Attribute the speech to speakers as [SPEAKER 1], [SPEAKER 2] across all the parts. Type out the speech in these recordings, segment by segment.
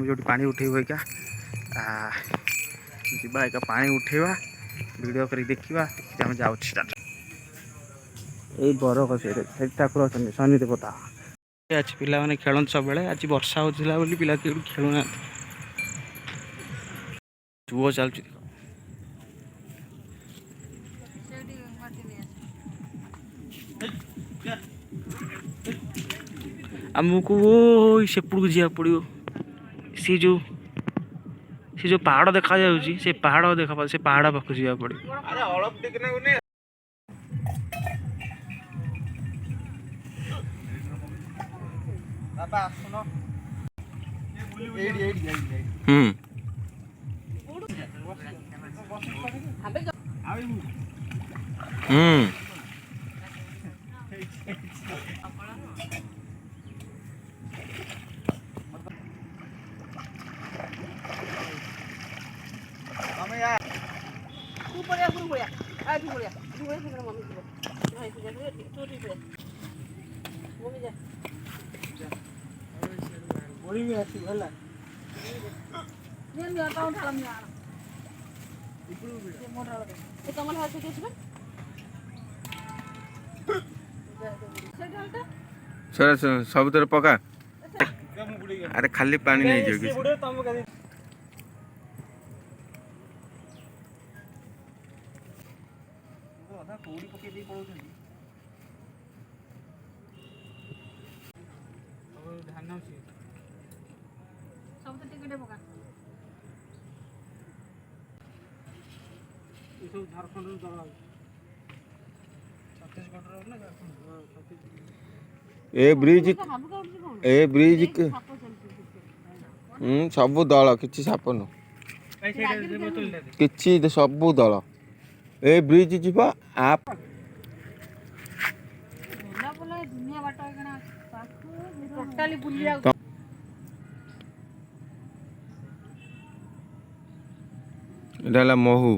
[SPEAKER 1] आम जो पानी उठेब एका जीवा एका पानी उठेवा वीडियो कर देखा आम जाऊँ ये बरगछ ठाकुर अच्छा शनि देवता आज पिला मैंने खेल सब आज वर्षा होता पिला खेलुना जुओ चल आमको सेपड़ को जा पड़ो सी जो पहाड़ देखा जाऊँगी से पहाड़ देखा से पहाड़ पाक जा पड़ो सब तर पका अरे खाली पानी नहीं जो ब्रिज सब दल कि साप नु कि सब दल ए ब्रिज जीवा आप इला महू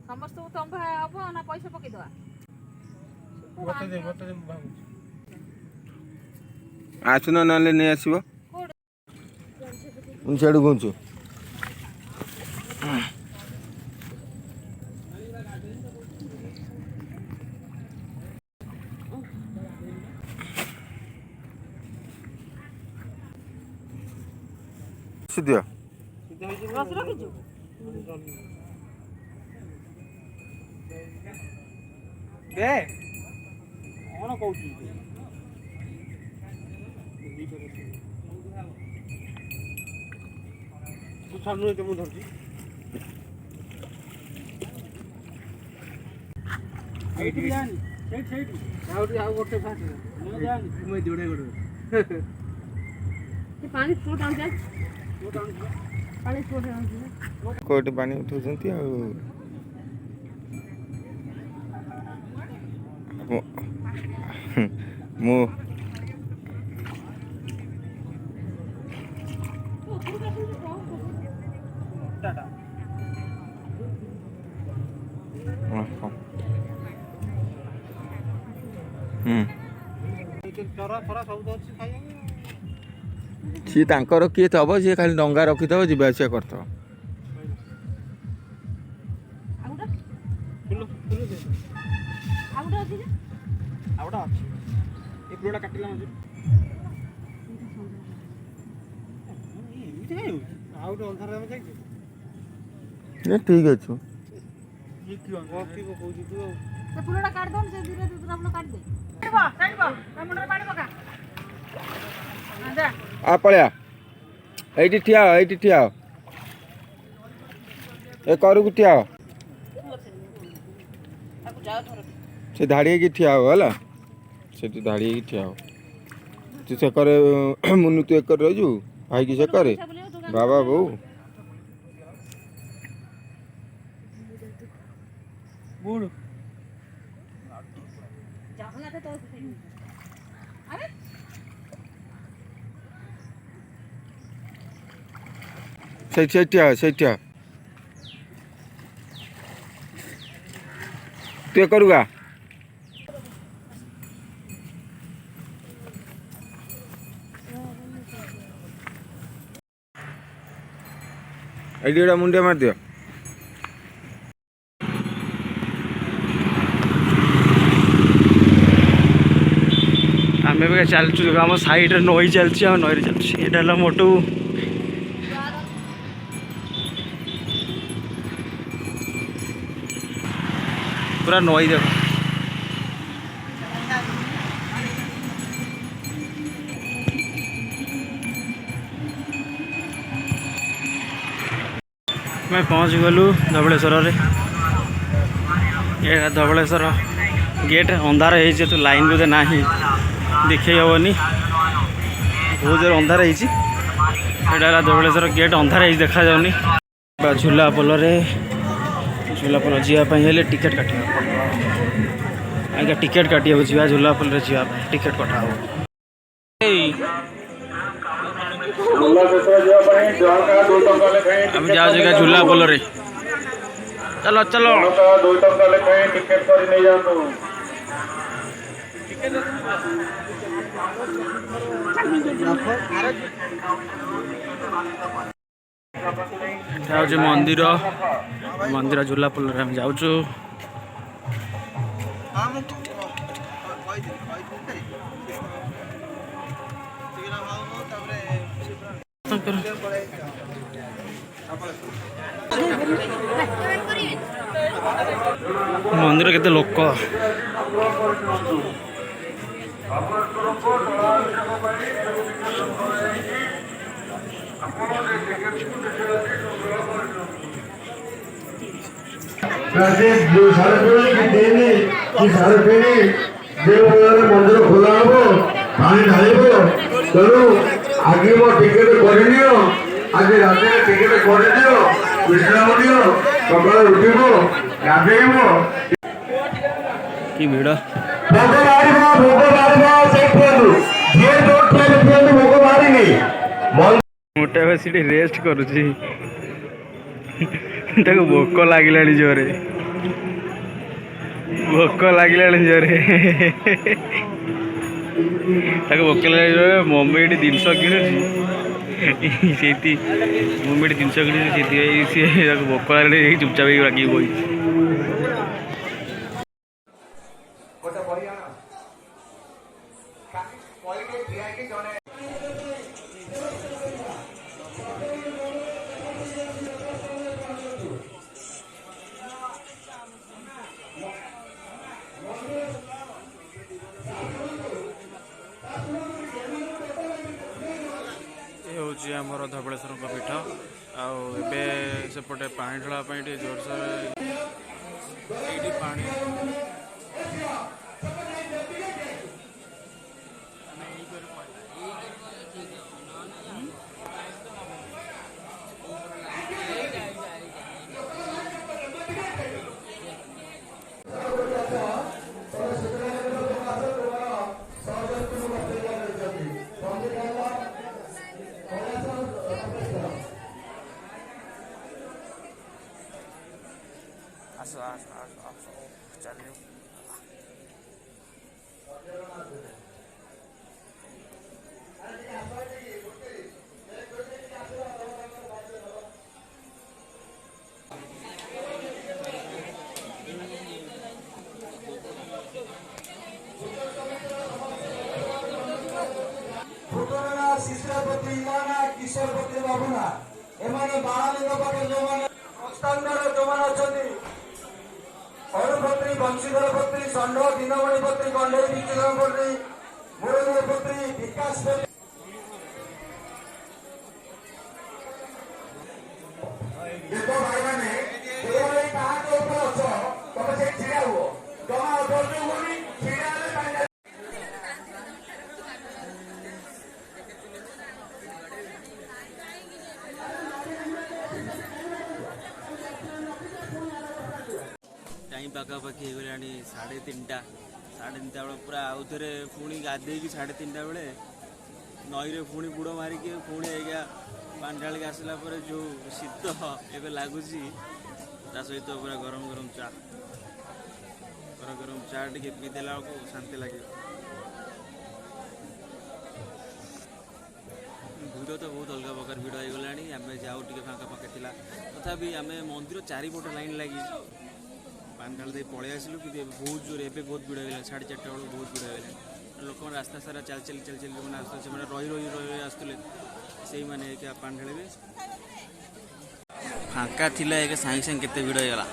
[SPEAKER 2] समस्त तंबा हम ना पैसा पकईदवा
[SPEAKER 1] आसुन ना नहीं आसो सियाड़ घुंचु दिया
[SPEAKER 3] कौन कौन तू छाड़ू तो मुझे धरती एठी जानी सेठ आउ गोटे फाट न जानी मैं जोड़े गोड़े ये पानी छोट आन जाए पानी छोट आन जाए
[SPEAKER 1] कोट पानी उठौछंती आ मो सी तांकर किए थब सी खाली डंगा रखिथब जीवा आसिया करथब ठीक अच्छे आ पलिया ये ठिया ए करू ठिया से धाड़ी की ठिया हो है से धाड़ी की ठिया हो तू से करे मुनु तू एक रही भाई की से करे बाबा बो ସେଇଠିଆ
[SPEAKER 4] तू करूगा ये मुंडिया मार दियो
[SPEAKER 1] आम चलचु आम साइड नई चलती नई चलती ये मोटू पूरा नई देख मैं पहुंच गलु धवलेश्वर रे ये धवलेश्वर गेट अंधार है तो लाइन बोधे ना देखे हेनी बहुत जोर अंधार है धवलेश्वर गेट अंधार है देखा जाऊनी झूला पोल जावाई टिकेट काट आज्ञा टिकेट काटा जा झूला पोल जावाई टिकेट कटा हम जाऊँ झूला पोल रे चलो चलो मंदिर मंदिर झूला पोल रे हम जाऊँ मंदिर केते लोक
[SPEAKER 5] मंदिर खोला हम पानी ढाल तेणु आगे मो टिकेट कर आज रात टिकेट कर विश्राम दियो सकाल उठब गाधेब
[SPEAKER 1] कि भिड़ मोटा बस रेस्ट करुची भोक लगे जोरे भोक लगे जोरे भोक लगे मम्मी ये जिनस किणुची से मम्मी जिनस किणुची सी भोक लगे चुपचाप लगे बही हूँ आमर धवलेश्वर पीठ आबे सेपटे पानी ढलापी जोरसोर पानी चलिए
[SPEAKER 5] शिष्यपति किशोरपति बाबुना एमाने बालिंग पाखे जो जो अच्छा अणुपत्री बंशीधर पत्री षंड दीनमणि पत्री कंडे विचरण पत्री मुरली पत्री विकास देखो भाई मैंने कहा के ऊपर अच्छो तुम से छिड़ा हुओ जमा ऊपर जो होनी छिड़ा ले
[SPEAKER 1] टाइम पाखापाखि हो गला 3:30 बेले पूरा आउ थे पुणी गाधे 3:30 बेले नईरे पुणी बुड़ मारिकी पुणी आज्ञा पानी ढाल आसला जो शीत एवं लगुच सहित पूरा गरम गरम चा चा टे पीदेला शांति लगे। भिड़ तो बहुत अलग प्रकार भिड़ हो गला आम जाऊ टे फाँका फाँका था तथापि आम मंदिर चारिपट लाइन लगी पान ढाल दे पलि आसलु कि बहुत जोर एवं बहुत भिड़ होगा 4:30 बेलू बहुत भिड़ होगा लोक रास्ता सारा चल चल चल चल मैंने आस रही रही रही आसुले से मैंने पान ढाले फाँका थिला एक सागे सागे केते भिड़ होगा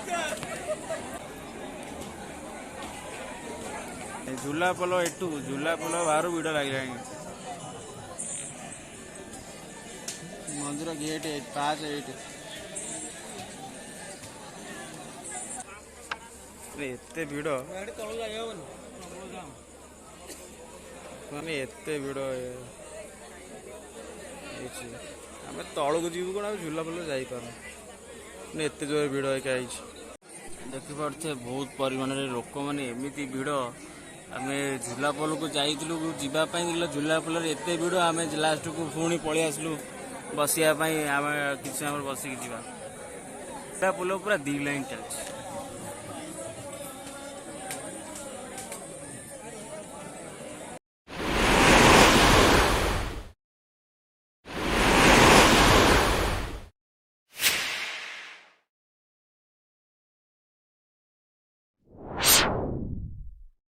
[SPEAKER 1] झूलापोल एठू झूलापोल बाहर भिड़ लगे मंदिर गेट 5 8 एते भिड़ माने एते भिड़ आम तलू जीव कौन झूलापोल जापार एत जोर भिड़ देखिपे बहुत परिमाण लोक मैंने एमती भिड़ आम झूलापोल को जाइलु जावाई झूलापोल एत भिड़ आम लास्ट को पुणी पलि आसलु बसिया आम कि बसिकी झूलापोल पूरा 2 लाइन चलती।